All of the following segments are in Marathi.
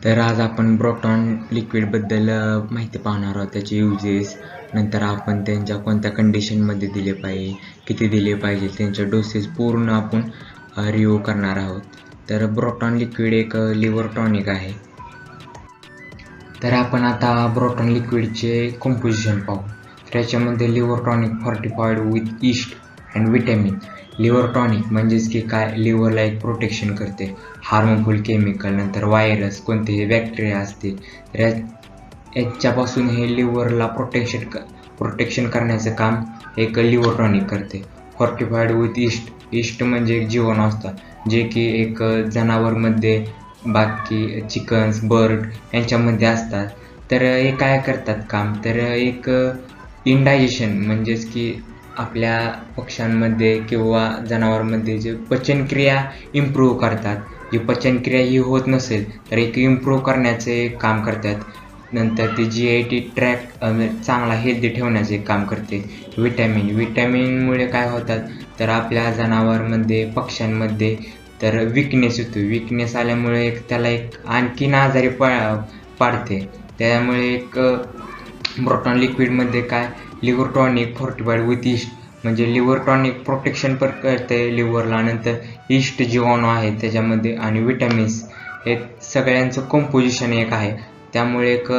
तर आज आपण ब्रोटॉन लिक्विडबद्दल माहिती पाहणार आहोत, त्याचे युजेस, नंतर आपण त्यांच्या कोणत्या कंडिशनमध्ये दिले पाहिजे, किती दिले पाहिजे, त्यांचे डोसेस पूर्ण आपण रिव्ह्यू करणार आहोत. तर ब्रोटॉन लिक्विड एक लिव्हर टॉनिक आहे. तर आपण आता ब्रोटॉन लिक्विडचे कंपोजिशन पाहू. तर याच्यामध्ये liver tonic fortified with yeast and vitamin. Liver tonic म्हणजेच की काय, लिव्हरला एक प्रोटेक्शन करते हार्मफुल केमिकल, नंतर व्हायरस, कोणतेही बॅक्टेरिया असतील तर याच्यापासून हे लिव्हरला प्रोटेक्शन करण्याचं काम एक लिव्हर टॉनिक करते. Fortified with yeast. ईस्ट म्हणजे एक जीवाणू असतात जे की एक जनावरमध्ये, बाकी चिकन्स, बर्ड यांच्यामध्ये असतात. तर हे काय करतात काम, तर एक इंडायजेशन म्हणजेच की आपल्या पक्ष्यांमध्ये किंवा जनावरांमध्ये जे पचनक्रिया इम्प्रूव्ह करतात. जी पचनक्रिया ही होत नसेल तर एक इम्प्रूव्ह करण्याचे काम करतात. नंतर ते GI ट्रॅक चांगला हेल्दी ठेवण्याचे काम करते. विटॅमिनमुळे काय होतात, तर आपल्या जनावरांमध्ये, पक्ष्यांमध्ये तर विकनेस येतो. विकनेस आल्यामुळे त्याला एक आणखीन आजारी पाडते. त्यामुळे एक ब्रोटॉन लिक्विडमध्ये काय, liver tonic fortified with yeast म्हणजे लिव्हर टॉनिक प्रोटेक्शन पण करते लिव्हरला. नंतर ईस्ट जीवाणू आहे त्याच्यामध्ये आणि विटॅमिन्स, हे सगळ्यांचं कंपोजिशन एक आहे. त्यामुळे एक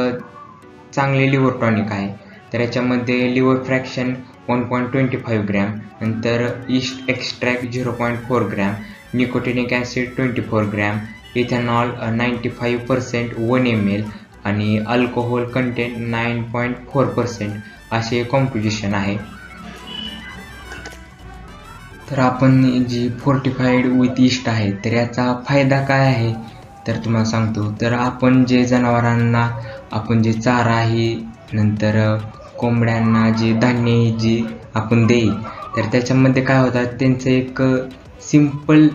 चांगले लिव्हर टॉनिक आहे. तर याच्यामध्ये लिव्हर फ्रॅक्शन 1.25 ग्रॅम, नंतर east extract 0.4 gram, nicotinic acid 24 gram, ethanol 95% 1 ml आणि अल्कोहोल कंटेंट 9.4% असे कॉम्पोजिशन आहे. तर आपण जी फोर्टिफाईड विथ ईस्ट आहे तर याचा फायदा काय आहे तर तुम्हाला सांगतो. तर आपण जे जनावरांना आपण जे चारा आहे, नंतर कोंबड्यांना जे धान्य जी आपण देईल तर त्याच्यामध्ये काय होतात, त्यांचं एक सिम्पल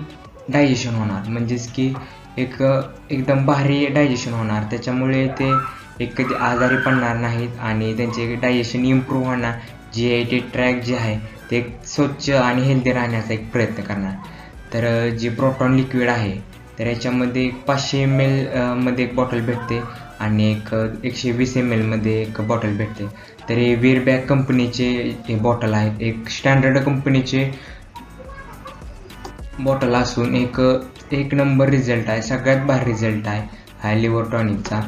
डायजेशन होणार. म्हणजेच की एक एकदम भारी डायजेशन होणार. त्याच्यामुळे ते एक कधी आजारी पडणार नाहीत आणि त्यांचे डायजेशन इम्प्रूव्ह होणार. GI ट्रॅक जे आहे ते स्वच्छ आणि हेल्दी राहण्याचा एक प्रयत्न करणार. तर जे ब्रोटॉन लिक्विड आहे तर याच्यामध्ये 500 ml मध्ये एक बॉटल भेटते आणि एक 120 ml मध्ये एक बॉटल भेटते. तर हे वीरबॅग कंपनीचे हे बॉटल आहेत. एक स्टँडर्ड कंपनीचे बॉटल असून एक नंबर रिझल्ट आहे. सगळ्यात भारी रिझल्ट आहे हा लिव्हर टॉनिकचा.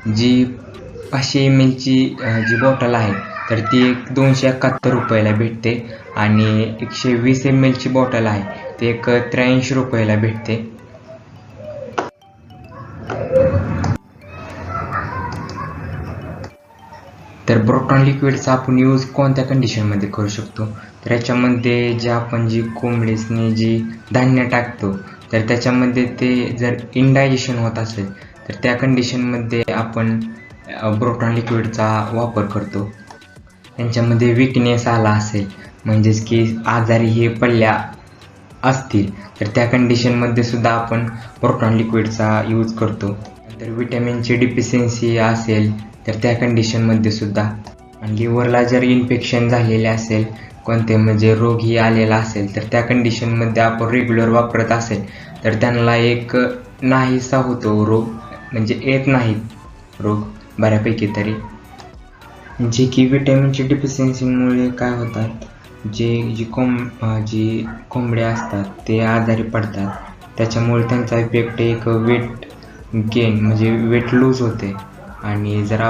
जी 500 ml ची जी बॉटल आहे तर ती एक 271 रुपयाला भेटते आणि 120 ml ची बॉटल आहे ती एक 83 रुपयाला भेटते. तर ब्रोटॉन लिक्विडचा आपण यूज कोणत्या कंडिशनमध्ये करू शकतो, तर याच्यामध्ये जे आपण जी कोंबडीसनी जी धान्य टाकतो तर त्याच्यामध्ये ते जर इंडायजेशन होत असेल तर त्या कंडिशनमध्ये आपण ब्रोटॉन लिक्विडचा वापर करतो. त्यांच्यामध्ये विकनेस आला असेल म्हणजेच की आजारी हे पडल्या असतील तर त्या कंडिशनमध्ये सुद्धा आपण ब्रोटॉन लिक्विडचा यूज करतो. नंतर विटॅमिनची डिफिशियन्सी असेल तर त्या कंडिशनमध्ये सुद्धा, आणि लिव्हरला जर इन्फेक्शन झालेले असेल, कोणते म्हणजे रोगही आलेला असेल तर त्या कंडिशनमध्ये आपण रेग्युलर वापरत असेल तर त्यांना एक नाहीसा होतो रोग, म्हणजे येत नाहीत रोग बऱ्यापैकी तरी. जे की विटॅमिनची डिफिशियन्सीमुळे काय होतात, जी कोंबड्या असतात ते आजारी पडतात. त्याच्यामुळे त्यांचा इफेक्ट एक वेट गेन म्हणजे वेट लूज होते. आणि जर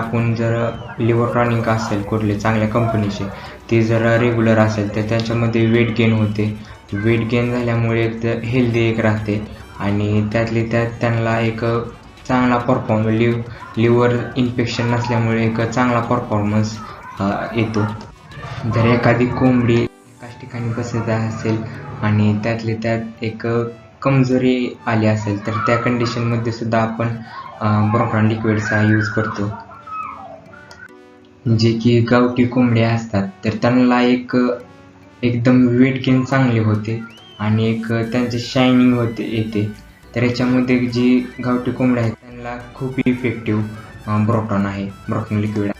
लिव्हर टॉनिक असेल कुठले चांगल्या कंपनीचे, ते जर रेग्युलर असेल तर त्याच्यामध्ये वेट गेन होते. वेट गेन झाल्यामुळे हेल्दी एक राहते आणि त्यातले त्यात त्यांना एक चांगला लिव्हर इन्फेक्शन नसल्यामुळे एक चांगला परफॉर्मन्स येतो. जर एखादी कोंबडी एकाच ठिकाणी बसत असेल आणि त्यातले त्यात एक कमजोरी आली असेल तर त्या कंडिशनमध्ये सुद्धा आपण ब्रोटॉन लिक्विडचा यूज करतो. जे की गावठी कोंबड्या असतात तर त्यांना एकदम वेट गेन चांगले होते आणि एक त्यांचे शायनिंग येते. तर याच्यामध्ये जी गावठी कोंबड्या आहेत त्यांना खूप इफेक्टिव्ह ब्रोटॉन लिक्विड.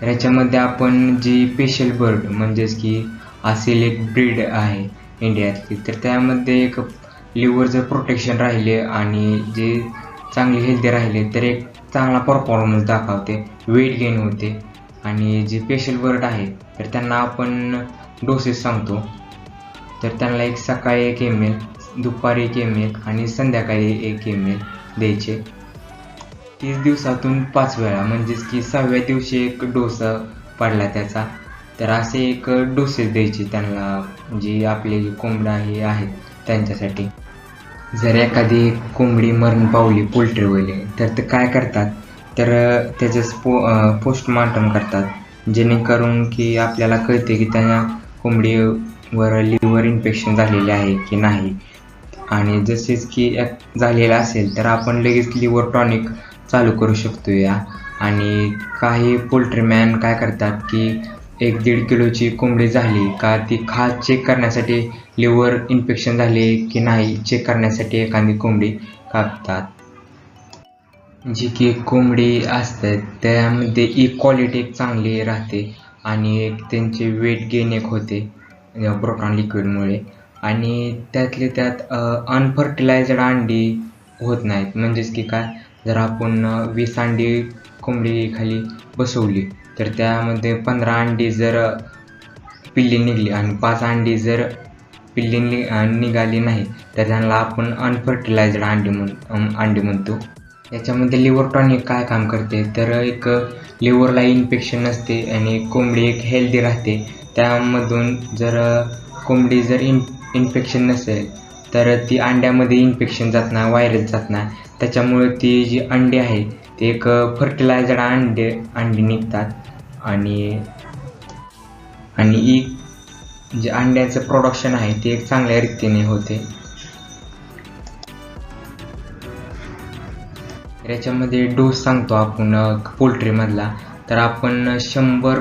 तर याच्यामध्ये आपण जी स्पेशल बर्ड म्हणजेच की असेल एक ब्रीड आहे इंडियातली, तर त्यामध्ये एक लिव्हर जर प्रोटेक्शन राहिले आणि जे चांगले हेल्दी राहिले तर एक चांगला परफॉर्मन्स दाखवते, वेट गेन होते. आणि जे पेशल वर्ड आहे तर त्यांना आपण डोसेस सांगतो. तर त्यांना एक सकाळी 1 ml, दुपारी 1 ml आणि संध्याकाळी 1 ml द्यायचे. 30 दिवसातून 5 वेळा, म्हणजेच की 6व्या दिवशी एक डोस पडला त्याचा. तर असे एक डोसेस द्यायचे त्यांना, जे आपले कोंबड्या हे आहेत त्यांच्यासाठी. जर एखादी कोंबडी मरण पावली पोल्ट्रीवाले तर ते काय करतात, तर त्याचं पोस्टमॉर्टम करतात, जेणेकरून की आपल्याला कळते की त्या कोंबडीवर लिव्हर इन्फेक्शन झालेले आहे की नाही. आणि जसेच की झालेलं असेल तर आपण लगेच लिव्हर टॉनिक चालू करू शकतो या. आणि काही पोल्ट्रीमॅन काय करतात की 1-1.5 किलोची कोंबडी झाली का ती चेक करण्यासाठी, लिव्हर इन्फेक्शन झाले की नाही चेक करण्यासाठी एखादी कोंबडी कापतात. जी की कोंबडी असतात त्यामध्ये इक्वालिटी एक चांगली राहते आणि एक त्यांचे वेट गेन एक होते प्रोटॉन लिक्विडमुळे. आणि त्यातले त्यात अनफर्टिलायझड अंडी होत नाहीत. म्हणजेच की काय, जर आपण 20 अंडी कोंबडी खाली बसवली तर त्यामध्ये 15 अंडी जर पिल्ली निघली आणि 5 अंडी जर पिल्ली निघाली नाही तर त्यांना आपण अनफर्टिलायझड अंडी म्हणतो. याच्यामध्ये लिव्हर टॉनिक काय काम करते, तर एक लिव्हरला इन्फेक्शन नसते आणि कोंबडी एक हेल्दी राहते. त्यामधून जर कोंबडी जर इन्फेक्शन नसेल तर ती अंड्यामध्ये इन्फेक्शन जात नाही, व्हायरस जात नाही. त्याच्यामुळे ती जी अंडी आहे ते एक फर्टिलायझड अंडी निघतात. आणि जे अंड्याचं प्रोडक्शन आहे ते एक चांगल्या रीतीने होते. याच्यामध्ये डोस सांगतो आपण पोल्ट्रीमधला, तर आपण 100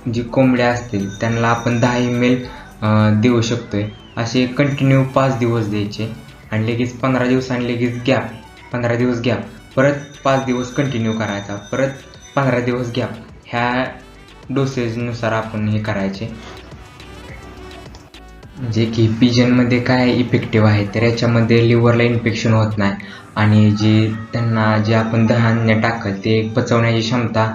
जी कोंबड्या असतील त्यांना आपण 10 ml देऊ शकतोय. असे कंटिन्यू 5 दिवस द्यायचे आणि लगेच 15 दिवसांनी लगेच गॅप, 15 दिवस गॅप, परत 5 दिवस कंटिन्यू करायचा, परत 15 दिवस गॅप. ह्या डोसेजनुसार आपण हे करायचे. जे की पिजनमध्ये काय इफेक्टिव्ह आहे, तर याच्यामध्ये लिव्हरला इन्फेक्शन होत नाही आणि जे आपण धान्य टाकल ते पचवण्याची क्षमता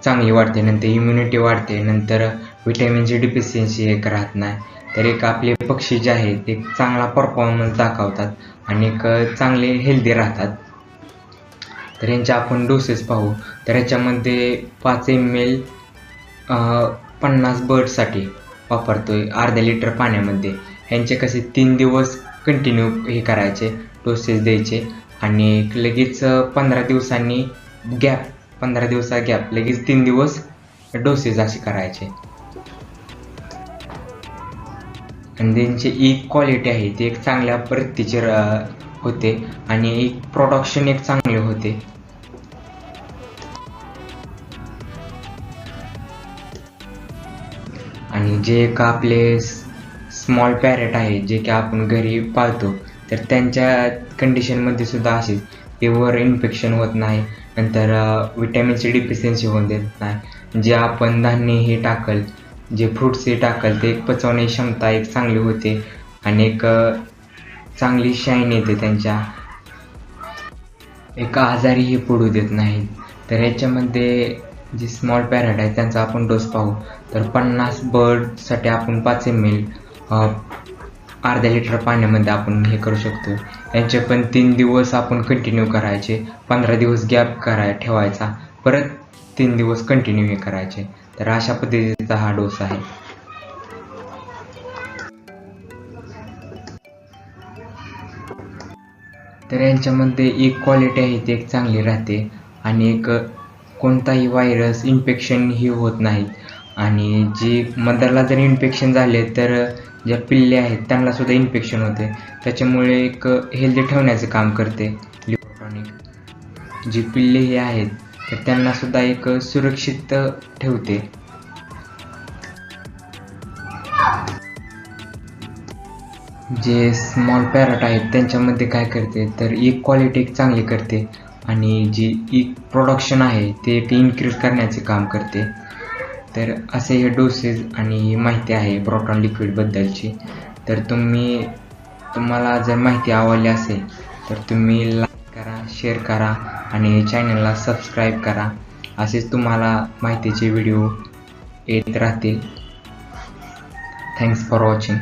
चांगली वाढते, नंतर इम्युनिटी वाढते, नंतर व्हिटॅमिनची डिफिशियन्सी एक राहत नाही. तर एक आपले पक्षी जे आहेत एक चांगला परफॉर्मन्स दाखवतात आणि एक चांगले हेल्दी राहतात. तर यांचे आपण डोसेस पाहू. तर याच्यामध्ये 5 ml 50 बर्डसाठी वापरतोय अर्धा लिटर पाण्यामध्ये. ह्यांचे कसे 3 दिवस कंटिन्यू हे करायचे, डोसेस द्यायचे आणि लगेच 15 दिवसांनी गॅप, 15 दिवसा गॅप, लगेच 3 दिवस डोसेस असे करायचे. आणि त्यांची एक क्वालिटी आहे ती एक चांगल्या प्रतीची होते आणि एक प्रोडक्शन एक चांगले होते. आणि जे एक आपले स्मॉल पॅरेट आहे जे की आपण घरी पाळतो तर त्यांच्या कंडिशनमध्ये सुद्धा असेच लिव्हर इन्फेक्शन होत नाही, नंतर विटॅमिनची डिफिशियन्सी होऊन देत नाही. जे आपण धान्य हे टाकल, जे फ्रुट्स हे टाकल ते एक पचवण्याची क्षमता एक चांगली होते आणि एक चांगली शाईन येते, त्यांच्या एक आजारीही पडू देत नाहीत. तर याच्यामध्ये जे स्मॉल पॅरेट आहे त्यांचा आपण डोस पाहू. तर 50 बर्डसाठी आपण 5 ml अर्धा लिटर पाण्यामध्ये आपण हे करू शकतो. यांचे पण 3 दिवस आपण कंटिन्यू करायचे, 15 दिवस गॅप ठेवायचा, परत 3 दिवस कंटिन्यू हे करायचे. तर अशा पद्धतीचा हा डोस आहे. तर यांच्यामध्ये एक क्वालिटी आहे ती एक चांगली राहते आणि एक कोणताही व्हायरस इन्फेक्शन ही होत नाहीत. आणि जी मदरला जर इन्फेक्शन झाले तर ज्या पिल्ले आहेत त्यांना सुद्धा इन्फेक्शन होते, त्याच्यामुळे एक हेल्दी ठेवण्याचं काम करते लिव्हर टॉनिक. जी पिल्ले हे आहेत तर त्यांना सुद्धा एक सुरक्षित ठेवते. जे स्मॉल पॅरेट आहेत त्यांच्यामध्ये काय करते तर एक क्वालिटी एक चांगली करते आणि जी एक प्रोडक्शन आहे ते एक इन्क्रीज करण्याचे काम करते. तर असे हे डोसेस आणि ही माहिती आहे प्रोटॉन लिक्विडबद्दलची. तर तुम्हाला जर माहिती आवडली असेल तर तुम्ही लाईक करा, शेअर करा आणि चॅनलला सबस्क्राईब करा. असेच तुम्हाला माहितीचे व्हिडिओ येत राहतील. Thanks for watching.